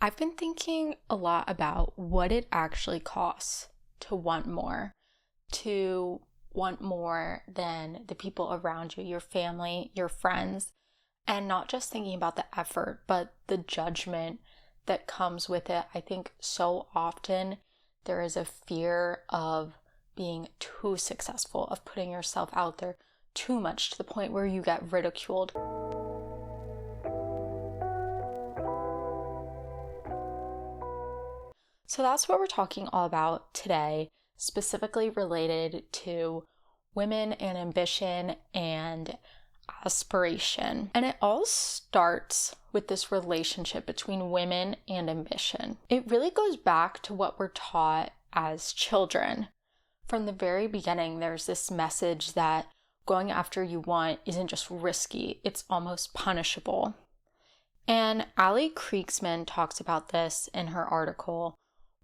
I've been thinking a lot about what it actually costs to want more than the people around you, your family, your friends, and not just thinking about the effort, but the judgment that comes with it. I think so often there is a fear of being too successful, of putting yourself out there too much to the point where you get ridiculed. So that's what we're talking all about today, specifically related to women and ambition and aspiration. And it all starts with this relationship between women and ambition. It really goes back to what we're taught as children. From the very beginning, there's this message that going after you want isn't just risky, it's almost punishable. And Ali Kriegsman talks about this in her article,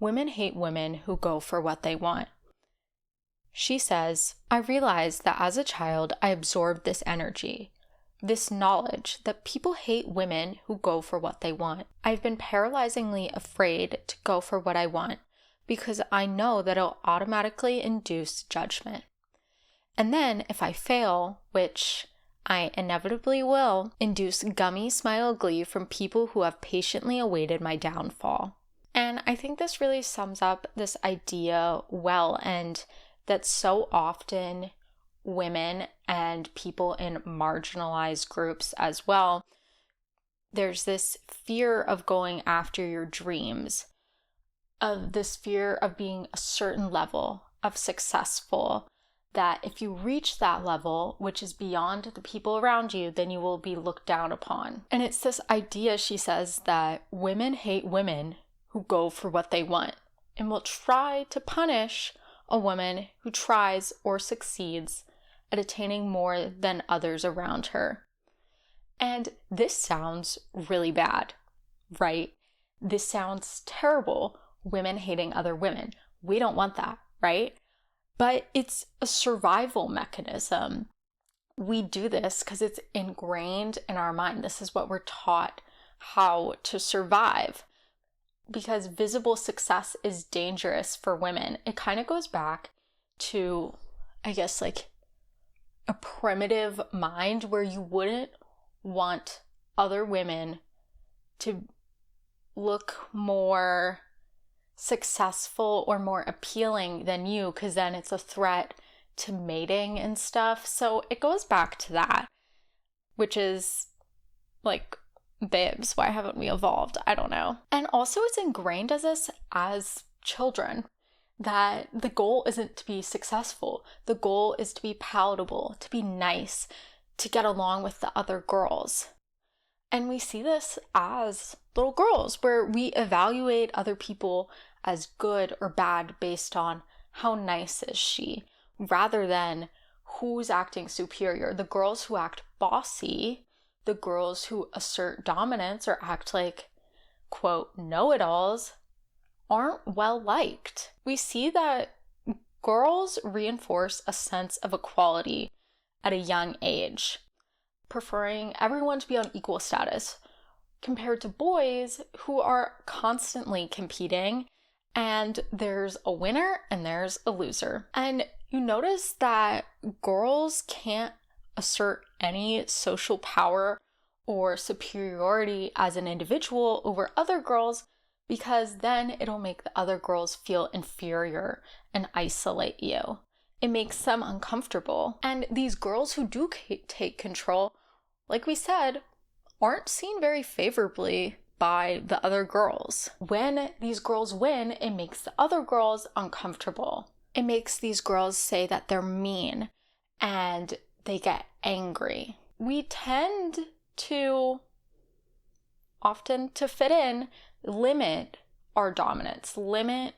Women Hate Women Who Go for What They Want. She says, I realized that as a child, I absorbed this energy, this knowledge that people hate women who go for what they want. I've been paralyzingly afraid to go for what I want because I know that it'll automatically induce judgment. And then if I fail, which I inevitably will, induce gummy smile glee from people who have patiently awaited my downfall. And I think this really sums up this idea well, and that so often women and people in marginalized groups as well, there's this fear of going after your dreams, of this fear of being a certain level of successful, that if you reach that level, which is beyond the people around you, then you will be looked down upon. And it's this idea, she says, that women hate women who go for what they want and will try to punish a woman who tries or succeeds at attaining more than others around her. And this sounds really bad, right? This sounds terrible, women hating other women. We don't want that, right? But it's a survival mechanism. We do this because it's ingrained in our mind. This is what we're taught how to survive. Because visible success is dangerous for women. It kind of goes back to, I guess, like a primitive mind where you wouldn't want other women to look more successful or more appealing than you, because then it's a threat to mating and stuff. So it goes back to that, which is like, babes, why haven't we evolved? I don't know. And also it's ingrained as us as children that the goal isn't to be successful. The goal is to be palatable, to be nice, to get along with the other girls. And we see this as little girls, where we evaluate other people as good or bad based on how nice is she, rather than who's acting superior. The girls who act bossy, the girls who assert dominance or act like, quote, know-it-alls, aren't well liked. We see that girls reinforce a sense of equality at a young age, preferring everyone to be on equal status, compared to boys who are constantly competing, and there's a winner and there's a loser. And you notice that girls can't assert any social power or superiority as an individual over other girls, because then it'll make the other girls feel inferior and isolate you. It makes them uncomfortable. And these girls who do take control, like we said, aren't seen very favorably by the other girls. When these girls win, it makes the other girls uncomfortable. It makes these girls say that they're mean and they get angry. We tend to, often to fit in, limit our dominance, limit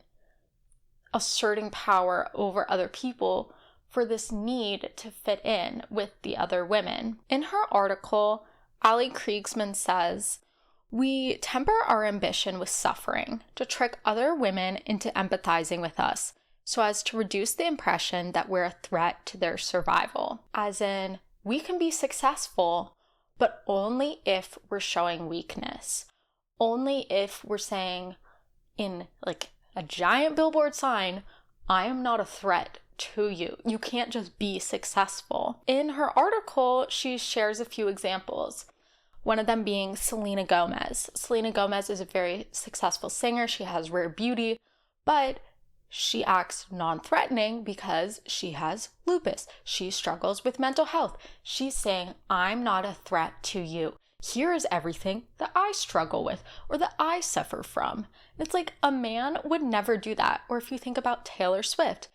asserting power over other people for this need to fit in with the other women. In her article, Ali Kriegsman says, we temper our ambition with suffering to trick other women into empathizing with us so as to reduce the impression that we're a threat to their survival. As in, we can be successful, but only if we're showing weakness. only if we're saying in like a giant billboard sign, I am not a threat to you. You can't just be successful. In her article, she shares a few examples. One of them being Selena Gomez. Selena Gomez is a very successful singer. She has rare beauty, but she acts non-threatening because she has lupus. She struggles with mental health. She's saying, I'm not a threat to you. Here is everything that I struggle with or that I suffer from. It's like a man would never do that. Or if you think about Taylor Swift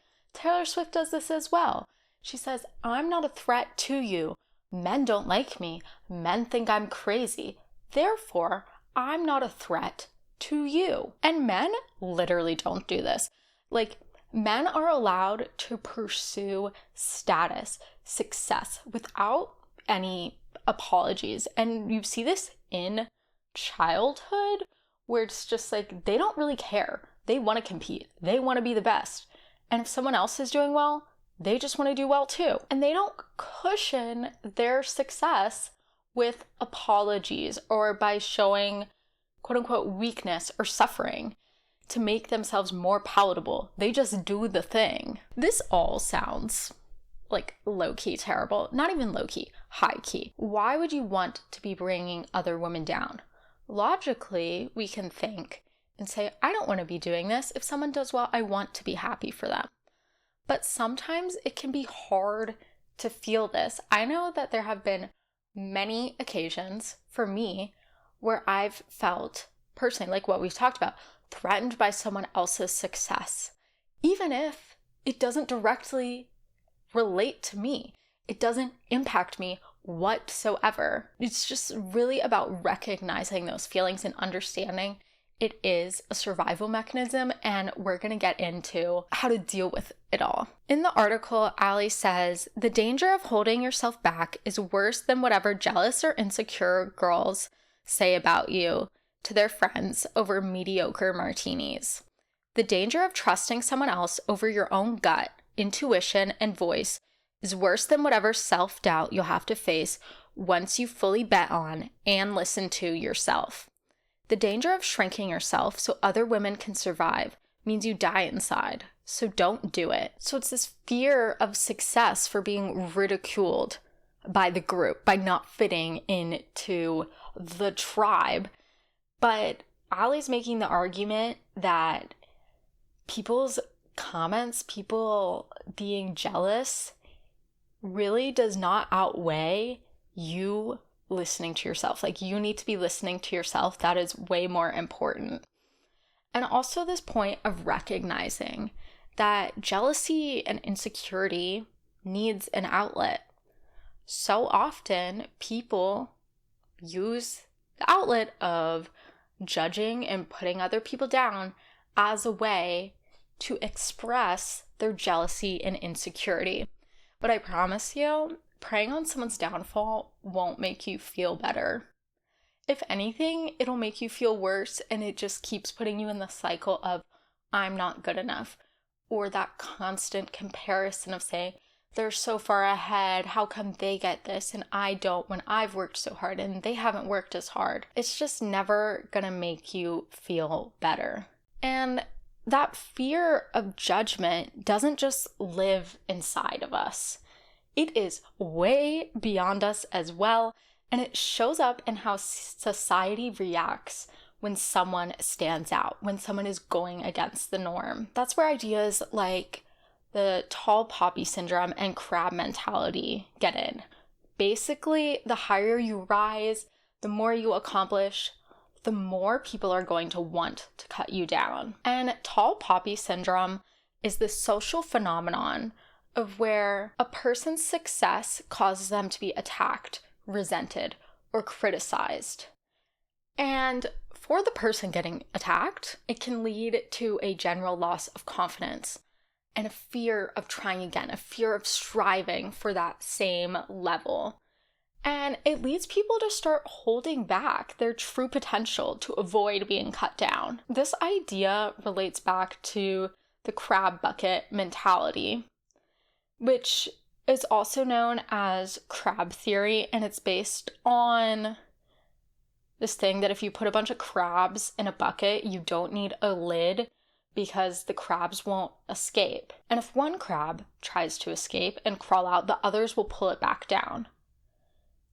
does this as well. She says, I'm not a threat to you. Men don't like me. Men think I'm crazy. Therefore, I'm not a threat to you. And men literally don't do this. Like, men are allowed to pursue status, success without any apologies. And you see this in childhood where it's just like they don't really care. They want to compete. They want to be the best. And if someone else is doing well, they just want to do well too. And they don't cushion their success with apologies or by showing quote unquote weakness or suffering to make themselves more palatable. They just do the thing. This all sounds like low-key terrible. Not even low-key, high-key. Why would you want to be bringing other women down? Logically, we can think and say, I don't want to be doing this. If someone does well, I want to be happy for them. But sometimes it can be hard to feel this. I know that there have been many occasions for me where I've felt personally, like what we've talked about, threatened by someone else's success, even if it doesn't directly relate to me. It doesn't impact me whatsoever. It's just really about recognizing those feelings and understanding it is a survival mechanism, and we're going to get into how to deal with it all. In the article, Allie says, the danger of holding yourself back is worse than whatever jealous or insecure girls say about you to their friends over mediocre martinis. The danger of trusting someone else over your own gut, intuition, and voice is worse than whatever self-doubt you'll have to face once you fully bet on and listen to yourself. The danger of shrinking yourself so other women can survive means you die inside, so don't do it. So it's this fear of success for being ridiculed by the group, by not fitting into the tribe. But Allie's making the argument that people's comments, people being jealous, really does not outweigh you listening to yourself. Like, you need to be listening to yourself. That is way more important. And also this point of recognizing that jealousy and insecurity needs an outlet. So often people use the outlet of judging and putting other people down as a way to express their jealousy and insecurity. But I promise you, preying on someone's downfall won't make you feel better. If anything, it'll make you feel worse, and it just keeps putting you in the cycle of, I'm not good enough, or that constant comparison of saying, they're so far ahead, how come they get this and I don't when I've worked so hard and they haven't worked as hard? It's just never gonna make you feel better. And that fear of judgment doesn't just live inside of us. It is way beyond us as well, and it shows up in how society reacts when someone stands out, when someone is going against the norm. That's where ideas like the tall poppy syndrome and crab mentality get in. Basically, the higher you rise, the more you accomplish, the more people are going to want to cut you down. And tall poppy syndrome is this social phenomenon of where a person's success causes them to be attacked, resented, or criticized. And for the person getting attacked, it can lead to a general loss of confidence and a fear of trying again, a fear of striving for that same level. And it leads people to start holding back their true potential to avoid being cut down. This idea relates back to the crab bucket mentality, which is also known as crab theory, and it's based on this thing that if you put a bunch of crabs in a bucket, you don't need a lid because the crabs won't escape. And if one crab tries to escape and crawl out, the others will pull it back down.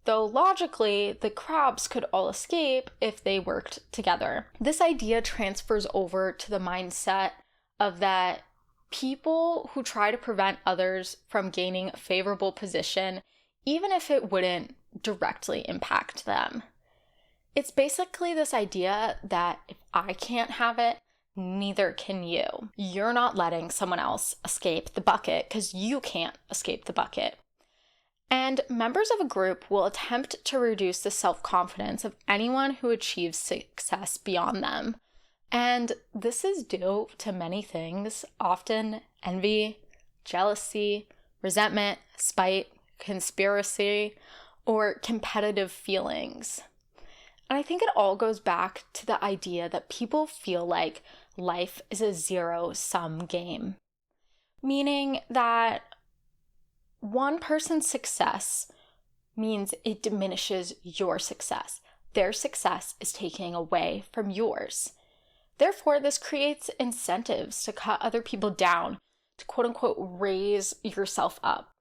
Though logically, the crabs could all escape if they worked together. This idea transfers over to the mindset of that people who try to prevent others from gaining a favorable position, even if it wouldn't directly impact them. It's basically this idea that if I can't have it, neither can you. You're not letting someone else escape the bucket because you can't escape the bucket. And members of a group will attempt to reduce the self-confidence of anyone who achieves success beyond them. And this is due to many things, often envy, jealousy, resentment, spite, conspiracy, or competitive feelings. And I think it all goes back to the idea that people feel like life is a zero-sum game, meaning that one person's success means it diminishes your success. Their success is taking away from yours. Therefore, this creates incentives to cut other people down, to quote unquote raise yourself up.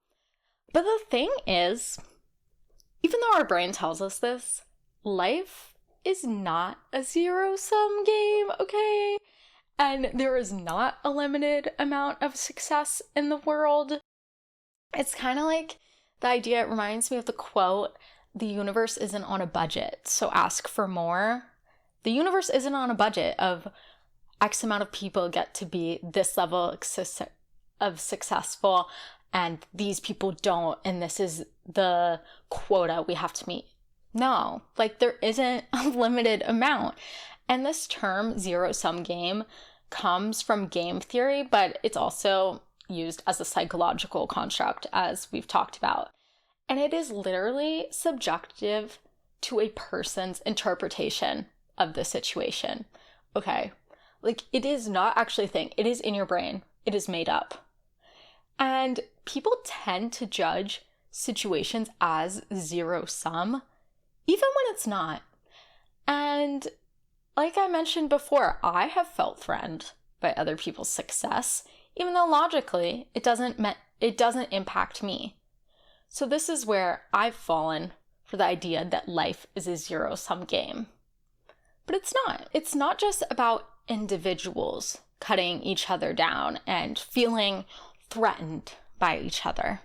But the thing is, even though our brain tells us this, life is not a zero-sum game, okay? And there is not a limited amount of success in the world. It's kind of like the idea, it reminds me of the quote, the universe isn't on a budget, so ask for more. The universe isn't on a budget of X amount of people get to be this level of successful and these people don't, and this is the quota we have to meet. No, like there isn't a limited amount. And this term zero-sum game comes from game theory, but it's also used as a psychological construct, as we've talked about. And it is literally subjective to a person's interpretation of the situation. Okay, like it is not actually a thing. It is in your brain. It is made up. And people tend to judge situations as zero-sum, even when it's not. And like I mentioned before, I have felt threatened by other people's success, even though logically it doesn't impact me. So this is where I've fallen for the idea that life is a zero-sum game. But it's not. It's not just about individuals cutting each other down and feeling threatened by each other.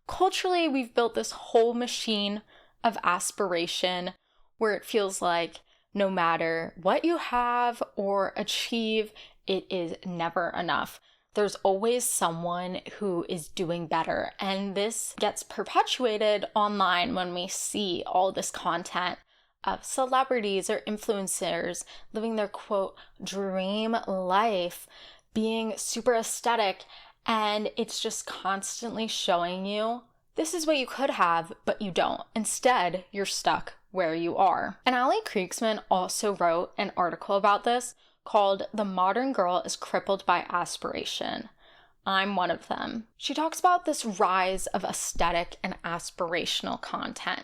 Culturally, we've built this whole machine of aspiration where it feels like no matter what you have or achieve, it is never enough. There's always someone who is doing better. And this gets perpetuated online when we see all this content of celebrities or influencers living their quote dream life, being super aesthetic, and it's just constantly showing you this is what you could have, but you don't. Instead, you're stuck where you are. And Ali Kriegsman also wrote an article about this called "The Modern Girl is Crippled by Aspiration." I'm one of them. She talks about this rise of aesthetic and aspirational content.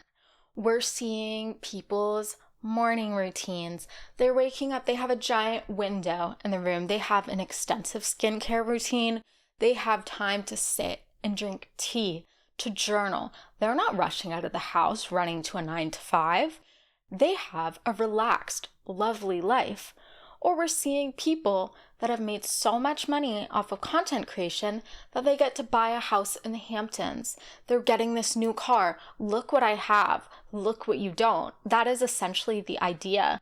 We're seeing people's morning routines. They're waking up, they have a giant window in the room. They have an extensive skincare routine. They have time to sit and drink tea, to journal. They're not rushing out of the house, running to a 9-to-5. They have a relaxed, lovely life. Or we're seeing people that have made so much money off of content creation that they get to buy a house in the Hamptons. They're getting this new car. Look what I have. Look what you don't. That is essentially the idea.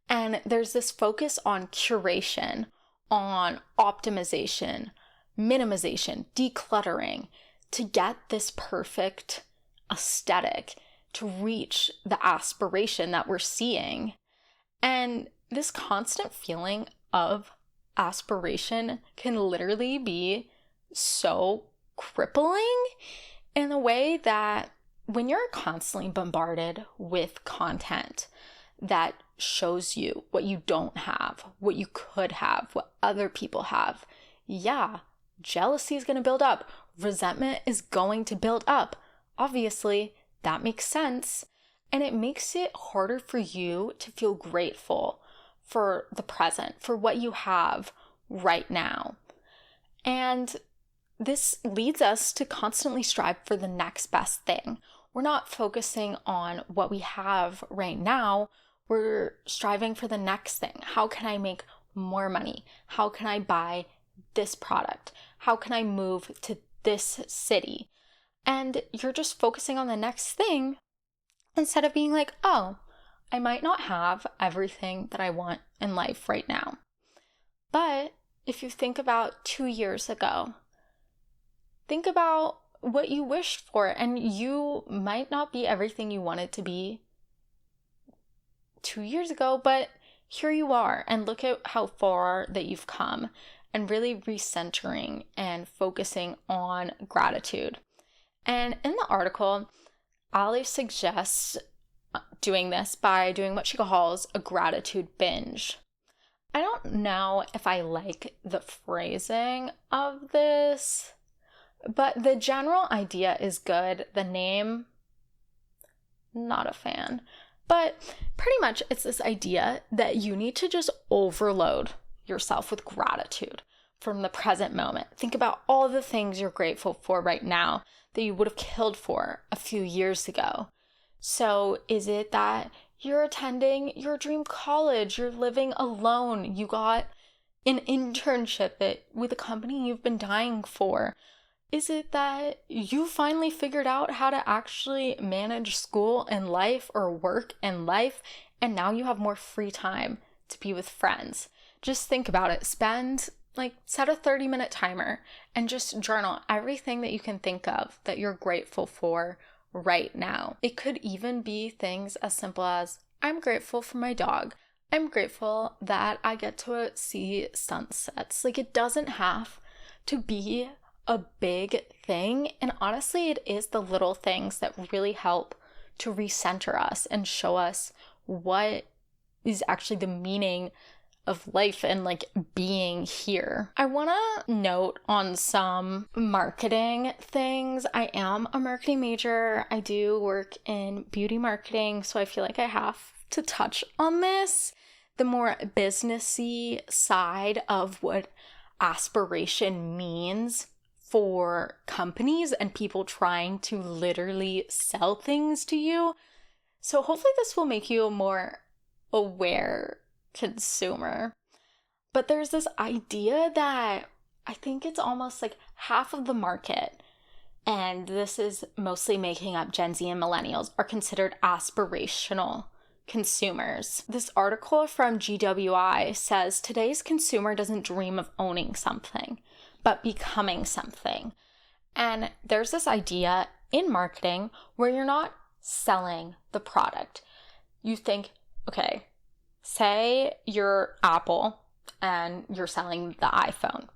And there's this focus on curation, on optimization, minimization, decluttering, to get this perfect aesthetic, to reach the aspiration that we're seeing. And this constant feeling of aspiration can literally be so crippling in a way that when you're constantly bombarded with content that shows you what you don't have, what you could have, what other people have, yeah, jealousy is going to build up. Resentment is going to build up. Obviously, that makes sense. And it makes it harder for you to feel grateful for the present, for what you have right now. And this leads us to constantly strive for the next best thing. We're not focusing on what we have right now. We're striving for the next thing. How can I make more money? How can I buy this product? How can I move to this city? And you're just focusing on the next thing instead of being like, oh, I might not have everything that I want in life right now. But if you think about 2 years ago, think about what you wished for, and you might not be everything you wanted to be 2 years ago, but here you are, and look at how far that you've come, and really recentering and focusing on gratitude. And in the article, Ali suggests doing this by doing what she calls a gratitude binge. I don't know if I like the phrasing of this, but the general idea is good. The name, not a fan. But pretty much it's this idea that you need to just overload yourself with gratitude from the present moment. Think about all the things you're grateful for right now that you would have killed for a few years ago. So is it that you're attending your dream college, you're living alone, you got an internship with a company you've been dying for? Is it that you finally figured out how to actually manage school and life or work and life, and now you have more free time to be with friends? Just think about it. Set a 30-minute timer and just journal everything that you can think of that you're grateful for right now. It could even be things as simple as, I'm grateful for my dog. I'm grateful that I get to see sunsets. It doesn't have to be a big thing. And honestly, it is the little things that really help to recenter us and show us what is actually the meaning of life and being here. I want to note on some marketing things. I am a marketing major. I do work in beauty marketing, so I feel like I have to touch on this. The more businessy side of what aspiration means for companies and people trying to literally sell things to you. So hopefully this will make you a more aware consumer. But there's this idea that I think it's almost half of the market, and this is mostly making up Gen Z and millennials, are considered aspirational consumers. This article from GWI says today's consumer doesn't dream of owning something, but becoming something. And there's this idea in marketing where you're not selling the product. You think, okay, say you're Apple and you're selling the iPhone.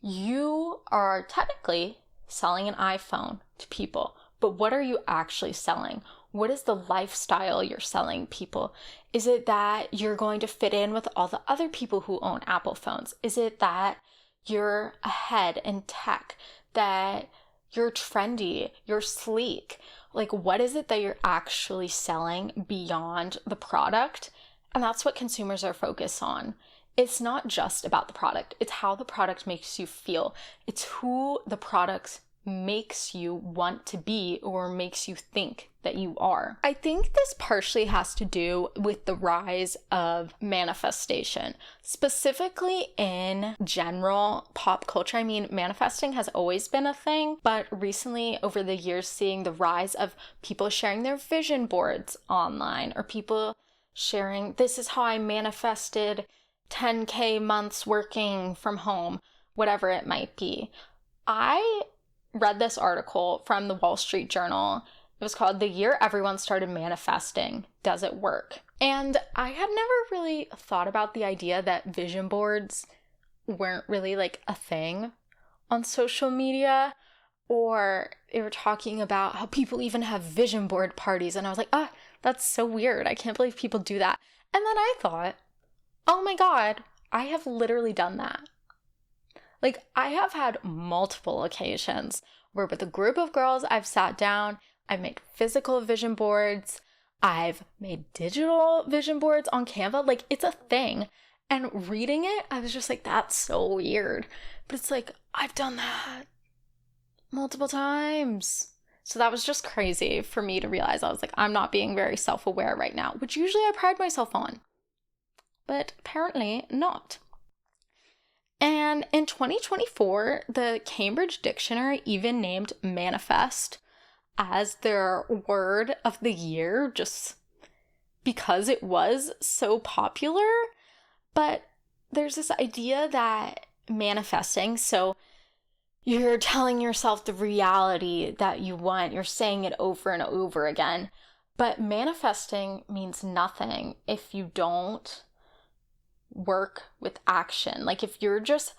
You are technically selling an iPhone to people, but what are you actually selling? What is the lifestyle you're selling people? Is it that you're going to fit in with all the other people who own Apple phones? Is it that you're ahead in tech, that you're trendy, you're sleek? What is it that you're actually selling beyond the product? And that's what consumers are focused on. It's not just about the product. It's how the product makes you feel. It's who the product makes you want to be or makes you think that you are. I think this partially has to do with the rise of manifestation, specifically in general pop culture. I mean, manifesting has always been a thing, but recently over the years, seeing the rise of people sharing their vision boards online, or people sharing, this is how I manifested 10K months working from home, whatever it might be. I read this article from the Wall Street Journal. It was called The Year Everyone Started Manifesting. Does it work? And I had never really thought about the idea that vision boards weren't really a thing on social media, or they were talking about how people even have vision board parties. And I was like, that's so weird. I can't believe people do that. And then I thought, oh my God, I have literally done that. I have had multiple occasions where with a group of girls, I've sat down, I've made physical vision boards, I've made digital vision boards on Canva. Like, it's a thing. And reading it, I was just like, that's so weird. But it's like, I've done that multiple times. So that was just crazy for me to realize. I was like, I'm not being very self-aware right now, which usually I pride myself on. But apparently not. And in 2024, the Cambridge Dictionary even named manifest as their word of the year, just because it was so popular. But there's this idea that manifesting, so you're telling yourself the reality that you want, you're saying it over and over again, but manifesting means nothing if you don't work with action. Like, if you're just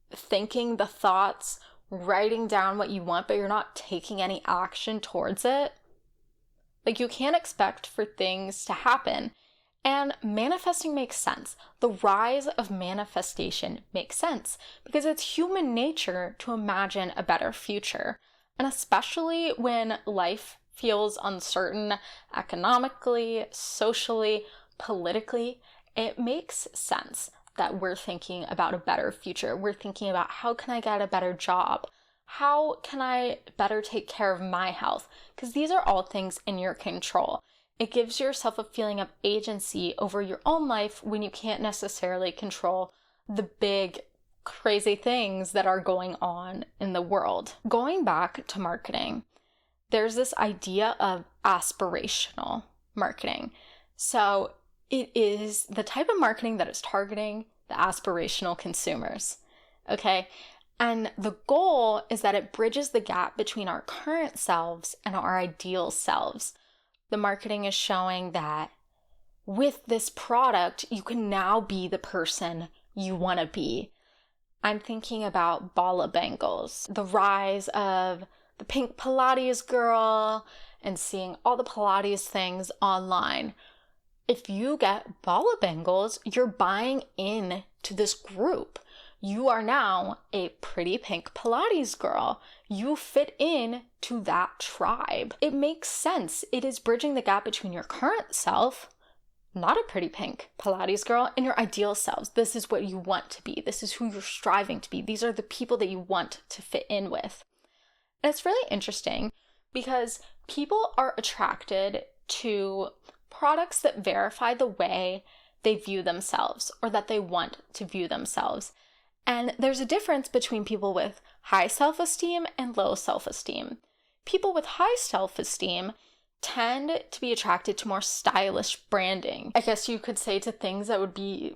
thinking the thoughts, writing down what you want, but you're not taking any action towards it, like, you can't expect for things to happen. And manifesting makes sense. The rise of manifestation makes sense because it's human nature to imagine a better future. And especially when life feels uncertain economically, socially, politically, it makes sense that we're thinking about a better future. We're thinking about, how can I get a better job? How can I better take care of my health? Because these are all things in your control. It gives yourself a feeling of agency over your own life when you can't necessarily control the big, crazy things that are going on in the world. Going back to marketing, there's this idea of aspirational marketing. So it is the type of marketing that is targeting the aspirational consumers, okay? And the goal is that it bridges the gap between our current selves and our ideal selves. The marketing is showing that with this product, you can now be the person you want to be. I'm thinking about Bala bangles, the rise of the pink Pilates girl, and seeing all the Pilates things online. If you get Bala bangles, you're buying in to this group. You are now a pretty pink Pilates girl. You fit in to that tribe. It makes sense. It is bridging the gap between your current self, not a pretty pink Pilates girl, and your ideal selves. This is what you want to be. This is who you're striving to be. These are the people that you want to fit in with. And it's really interesting because people are attracted to products that verify the way they view themselves or that they want to view themselves. And there's a difference between people with high self-esteem and low self-esteem. People with high self-esteem tend to be attracted to more stylish branding. I guess you could say to things that would be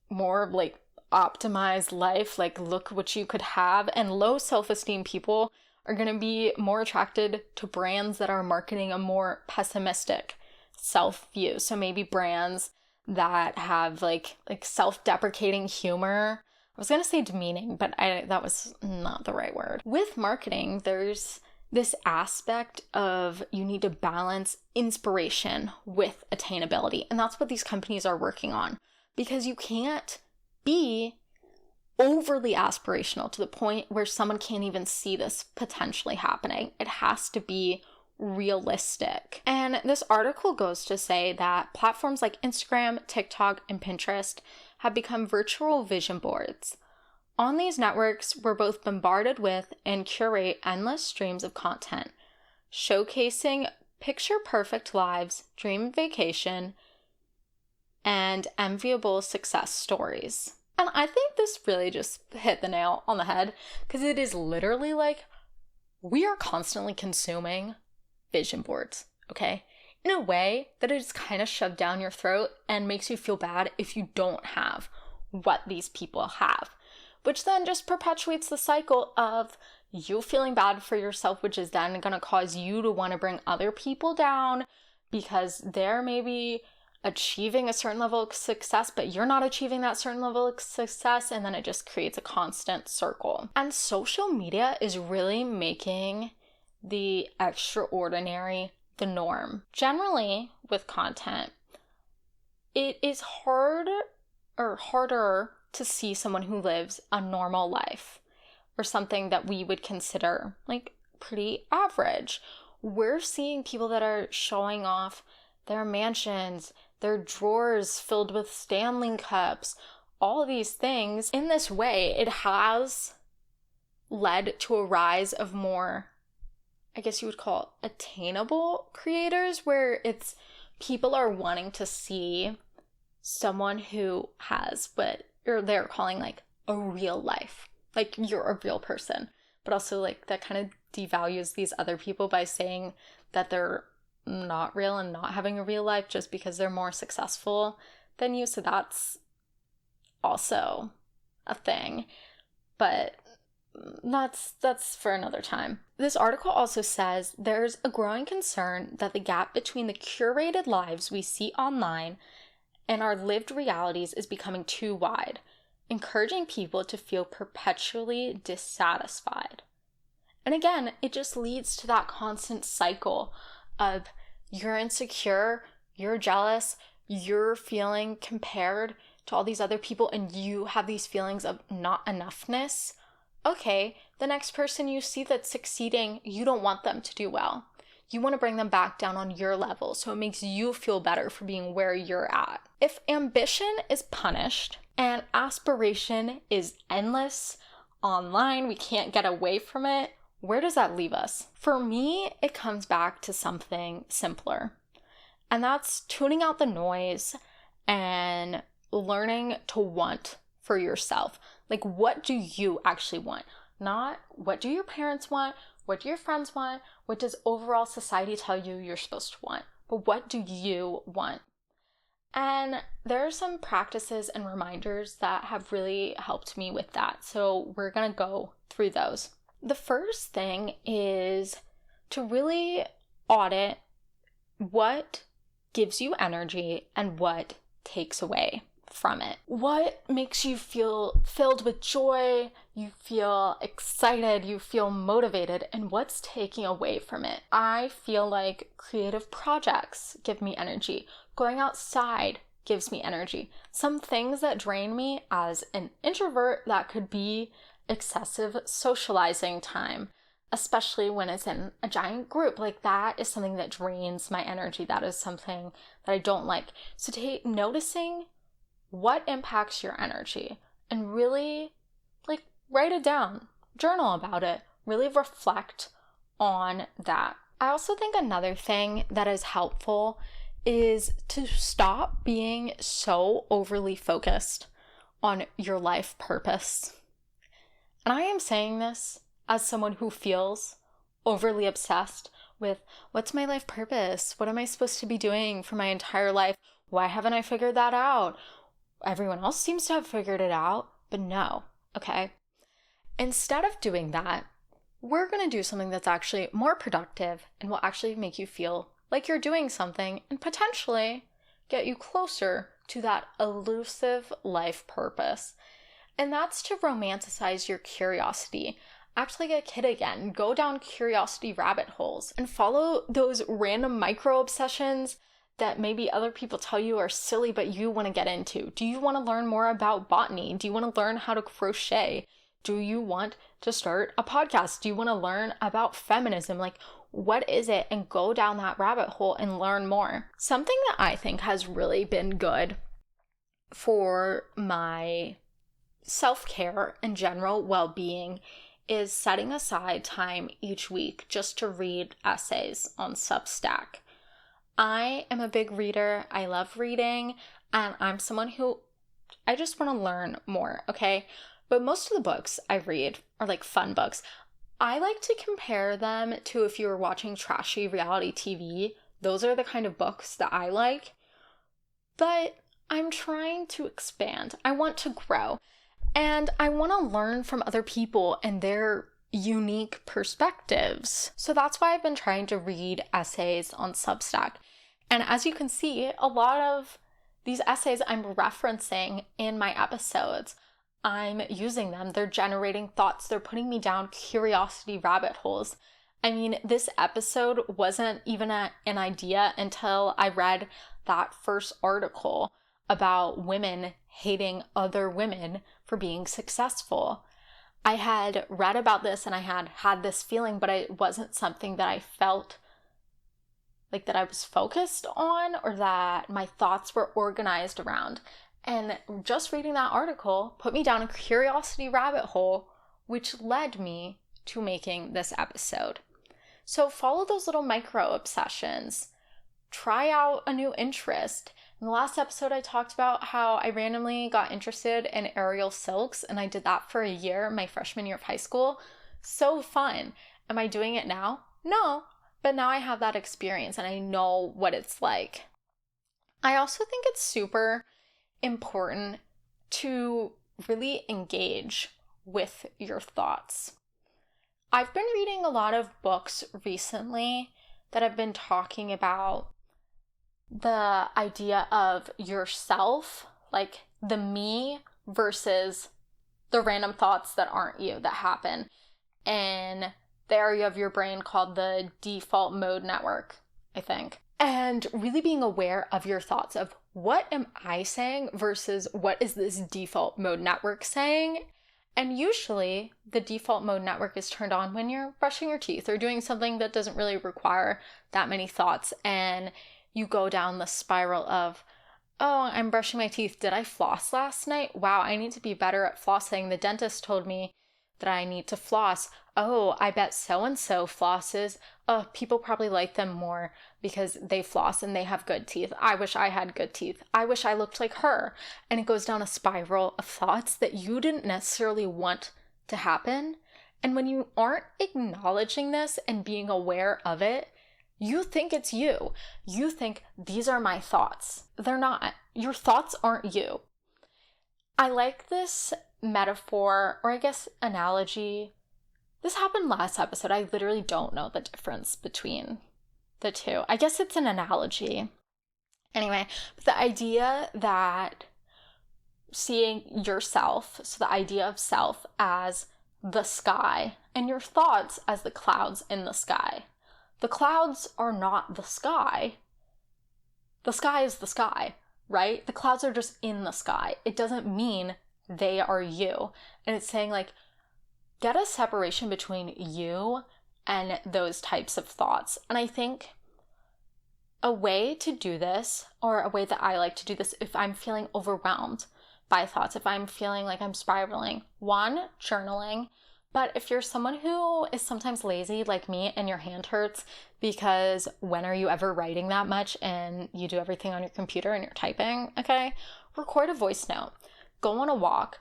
more like optimized life, like look what you could have. And low self-esteem people are going to be more attracted to brands that are marketing a more pessimistic self-view. So maybe brands that have like self-deprecating humor. I was going to say demeaning, but that was not the right word. With marketing, there's this aspect of you need to balance inspiration with attainability. And that's what these companies are working on, because you can't be overly aspirational to the point where someone can't even see this potentially happening. It has to be realistic. And this article goes to say that platforms like Instagram, TikTok, and Pinterest have become virtual vision boards. On these networks, we're both bombarded with and curate endless streams of content, showcasing picture-perfect lives, dream vacation, and enviable success stories. And I think this really just hit the nail on the head, because it is literally like we are constantly consuming vision boards, okay? In a way that is kind of shoved down your throat and makes you feel bad if you don't have what these people have, which then just perpetuates the cycle of you feeling bad for yourself, which is then going to cause you to want to bring other people down because they're maybe achieving a certain level of success, but you're not achieving that certain level of success, and then it just creates a constant circle. And social media is really making the extraordinary the norm. Generally, with content, it is harder to see someone who lives a normal life or something that we would consider like pretty average. We're seeing people that are showing off their mansions, their drawers filled with Stanley cups, all of these things. In this way, it has led to a rise of more, I guess you would call it, attainable creators, where it's people are wanting to see someone who has what they're calling like a real life. Like, you're a real person. But also, like, that kind of devalues these other people by saying that they're not real and not having a real life just because they're more successful than you. So that's also a thing. But that's for another time. This article also says there's a growing concern that the gap between the curated lives we see online and our lived realities is becoming too wide, encouraging people to feel perpetually dissatisfied. And again, it just leads to that constant cycle of you're insecure, you're jealous, you're feeling compared to all these other people, and you have these feelings of not enoughness. Okay, the next person you see that's succeeding, you don't want them to do well. You want to bring them back down on your level, so it makes you feel better for being where you're at. If ambition is punished and aspiration is endless online, we can't get away from it, where does that leave us? For me, it comes back to something simpler, and that's tuning out the noise and learning to want for yourself. Like, what do you actually want? Not what do your parents want, what do your friends want, what does overall society tell you you're supposed to want, but what do you want? And there are some practices and reminders that have really helped me with that. So we're going to go through those. The first thing is to really audit what gives you energy and what takes away from it. What makes you feel filled with joy, you feel excited, you feel motivated, and what's taking away from it? I feel like creative projects give me energy. Going outside gives me energy. Some things that drain me as an introvert, that could be excessive socializing time, especially when it's in a giant group. Like, that is something that drains my energy. That is something that I don't like. So noticing what impacts your energy and really, like, write it down, journal about it, really reflect on that. I also think another thing that is helpful is to stop being so overly focused on your life purpose. And I am saying this as someone who feels overly obsessed with, what's my life purpose? What am I supposed to be doing for my entire life? Why haven't I figured that out? Everyone else seems to have figured it out, but no, okay? Instead of doing that, we're going to do something that's actually more productive and will actually make you feel like you're doing something and potentially get you closer to that elusive life purpose. And that's to romanticize your curiosity. Act like a kid again. Go down curiosity rabbit holes and follow those random micro obsessions that maybe other people tell you are silly, but you want to get into. Do you want to learn more about botany? Do you want to learn how to crochet? Do you want to start a podcast? Do you want to learn about feminism? Like, what is it? And go down that rabbit hole and learn more. Something that I think has really been good for my self-care and general well-being is setting aside time each week just to read essays on Substack. I am a big reader. I love reading, and I'm someone who I just want to learn more, okay? But most of the books I read are like fun books. I like to compare them to if you were watching trashy reality TV. Those are the kind of books that I like. But I'm trying to expand. I want to grow. And I want to learn from other people and their unique perspectives. So that's why I've been trying to read essays on Substack. And as you can see, a lot of these essays I'm referencing in my episodes. I'm using them. They're generating thoughts. They're putting me down curiosity rabbit holes. I mean, this episode wasn't even an idea until I read that first article about women hating other women for being successful. I had read about this and I had this feeling, but it wasn't something that I felt like that I was focused on or that my thoughts were organized around. And just reading that article put me down a curiosity rabbit hole, which led me to making this episode. So follow those little micro obsessions. Try out a new interest. In the last episode, I talked about how I randomly got interested in aerial silks, and I did that for a year, my freshman year of high school. So fun. Am I doing it now? No, but now I have that experience and I know what it's like. I also think it's super important to really engage with your thoughts. I've been reading a lot of books recently that have been talking about the idea of yourself, like the me versus the random thoughts that aren't you that happen in the area of your brain called the default mode network, I think. And really being aware of your thoughts of what am I saying versus what is this default mode network saying? And usually the default mode network is turned on when you're brushing your teeth or doing something that doesn't really require that many thoughts. And you go down the spiral of, oh, I'm brushing my teeth. Did I floss last night? Wow, I need to be better at flossing. The dentist told me that I need to floss. Oh, I bet so-and-so flosses. Oh, people probably like them more because they floss and they have good teeth. I wish I had good teeth. I wish I looked like her. And it goes down a spiral of thoughts that you didn't necessarily want to happen. And when you aren't acknowledging this and being aware of it, you think it's you. You think, these are my thoughts. They're not. Your thoughts aren't you. I like this metaphor, or I guess analogy. This happened last episode. I literally don't know the difference between the two. I guess it's an analogy. Anyway, but the idea that seeing yourself, so the idea of self as the sky, and your thoughts as the clouds in the sky. The clouds are not the sky. The sky is the sky, right? The clouds are just in the sky. It doesn't mean they are you. And it's saying like, get a separation between you and those types of thoughts. And I think a way to do this, or a way that I like to do this if I'm feeling overwhelmed by thoughts, if I'm feeling like I'm spiraling, one, journaling. But if you're someone who is sometimes lazy like me and your hand hurts because when are you ever writing that much and you do everything on your computer and you're typing, okay? Record a voice note. Go on a walk.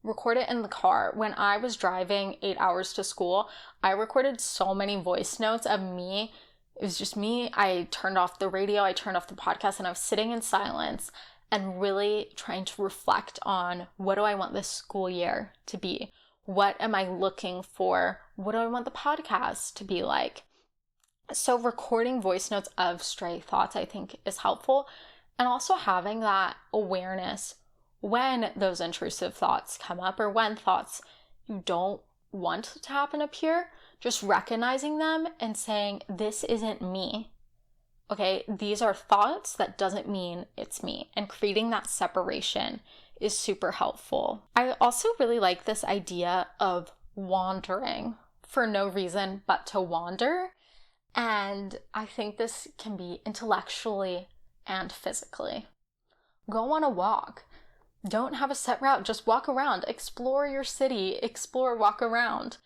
Record it in the car. When I was driving 8 hours to school, I recorded so many voice notes of me. It was just me. I turned off the radio, I turned off the podcast, and I was sitting in silence and really trying to reflect on, what do I want this school year to be? What am I looking for? What do I want the podcast to be like? So recording voice notes of stray thoughts, I think, is helpful. And also having that awareness when those intrusive thoughts come up, or when thoughts you don't want to happen appear, just recognizing them and saying, this isn't me. Okay, these are thoughts. That doesn't mean it's me. And creating that separation is super helpful. I also really like this idea of wandering for no reason but to wander. And I think this can be intellectually and physically. Go on a walk. Don't have a set route. Just walk around. Explore your city. Walk around.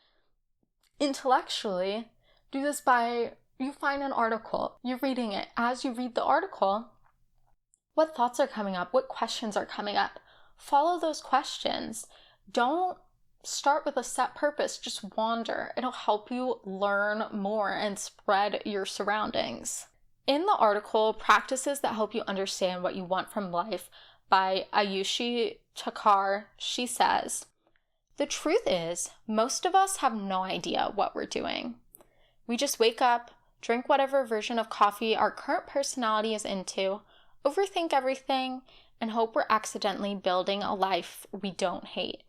Intellectually, do this by, you find an article. You're reading it. As you read the article, what thoughts are coming up? What questions are coming up? Follow those questions. Don't start with a set purpose. Just wander. It'll help you learn more and spread your surroundings. In the article, Practices That Help You Understand What You Want from Life by Ayushi Chakar, she says, the truth is, most of us have no idea what we're doing. We just wake up, drink whatever version of coffee our current personality is into, overthink everything, and hope we're accidentally building a life we don't hate.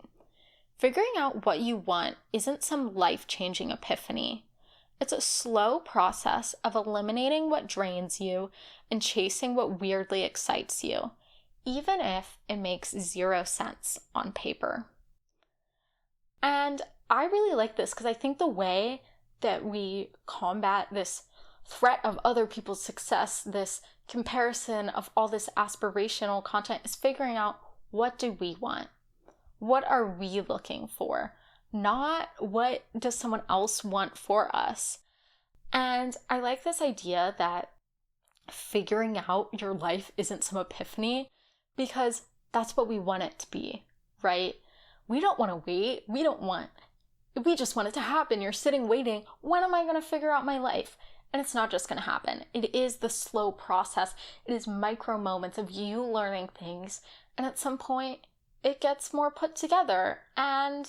Figuring out what you want isn't some life-changing epiphany. It's a slow process of eliminating what drains you and chasing what weirdly excites you, even if it makes zero sense on paper. And I really like this because I think the way that we combat this threat of other people's success, this comparison of all this aspirational content, is figuring out, what do we want? What are we looking for? Not what does someone else want for us. And I like this idea that figuring out your life isn't some epiphany, because that's what we want it to be, right? We don't want to wait. We just want it to happen. You're sitting waiting. When am I going to figure out my life? And it's not just going to happen. It is the slow process. It is micro moments of you learning things. And at some point, it gets more put together. And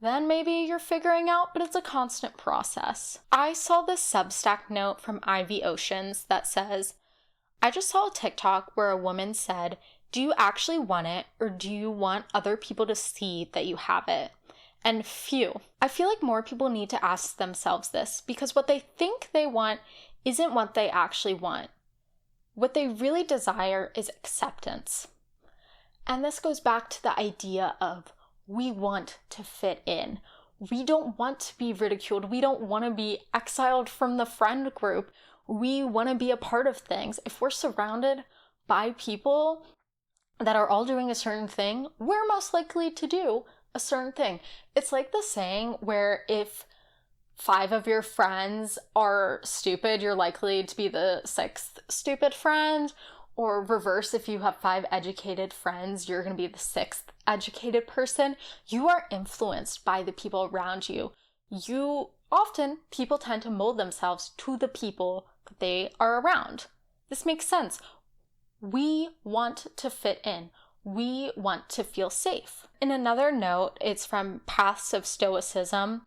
then maybe you're figuring out, but it's a constant process. I saw this Substack note from Ivy Oceans that says, I just saw a TikTok where a woman said, do you actually want it, or do you want other people to see that you have it? And I feel like more people need to ask themselves this, because what they think they want isn't what they actually want. What they really desire is acceptance. And this goes back to the idea of we want to fit in. We don't want to be ridiculed. We don't want to be exiled from the friend group. We want to be a part of things. If we're surrounded by people that are all doing a certain thing, we're most likely to do a certain thing. It's like the saying where if 5 of your friends are stupid, you're likely to be the 6th stupid friend. Or reverse, if you have 5 educated friends, you're going to be the 6th educated person. You are influenced by the people around you. People tend to mold themselves to the people that they are around. This makes sense. We want to fit in. We want to feel safe. In another note, it's from Paths of Stoicism.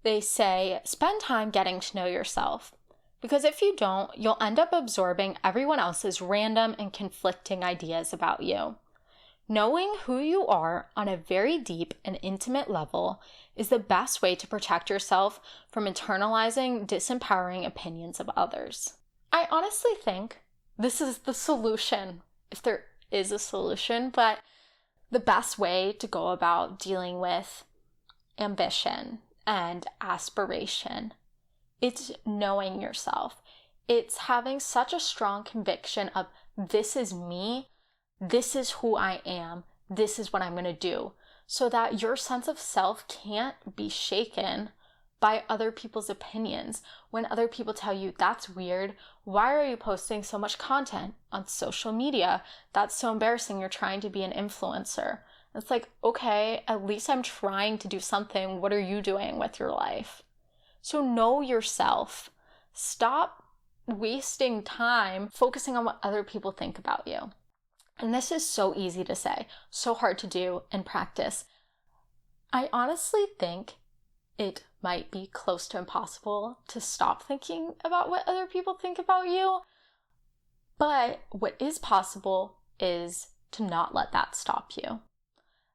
They say, spend time getting to know yourself. Because if you don't, you'll end up absorbing everyone else's random and conflicting ideas about you. Knowing who you are on a very deep and intimate level is the best way to protect yourself from internalizing disempowering opinions of others. I honestly think this is the solution, if there is a solution, but the best way to go about dealing with ambition and aspiration. It's knowing yourself. It's having such a strong conviction of, this is me, this is who I am, this is what I'm going to do, so that your sense of self can't be shaken by other people's opinions. When other people tell you, that's weird, why are you posting so much content on social media? That's so embarrassing, you're trying to be an influencer. It's like, okay, at least I'm trying to do something. What are you doing with your life? So know yourself. Stop wasting time focusing on what other people think about you. And this is so easy to say, so hard to do in practice. I honestly think it might be close to impossible to stop thinking about what other people think about you. But what is possible is to not let that stop you.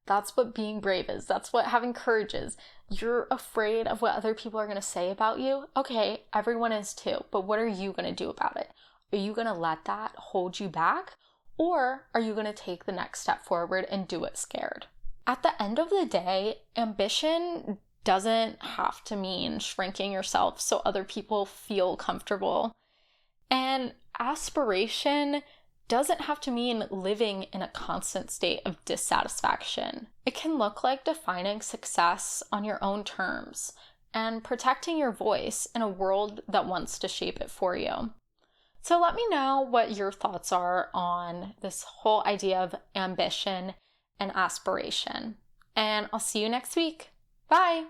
That's what being brave is. That's what having courage is. You're afraid of what other people are going to say about you. Okay, everyone is too. But what are you going to do about it? Are you going to let that hold you back? Or are you going to take the next step forward and do it scared? At the end of the day, ambition doesn't have to mean shrinking yourself so other people feel comfortable. And aspiration doesn't have to mean living in a constant state of dissatisfaction. It can look like defining success on your own terms and protecting your voice in a world that wants to shape it for you. So let me know what your thoughts are on this whole idea of ambition and aspiration. And I'll see you next week. Bye!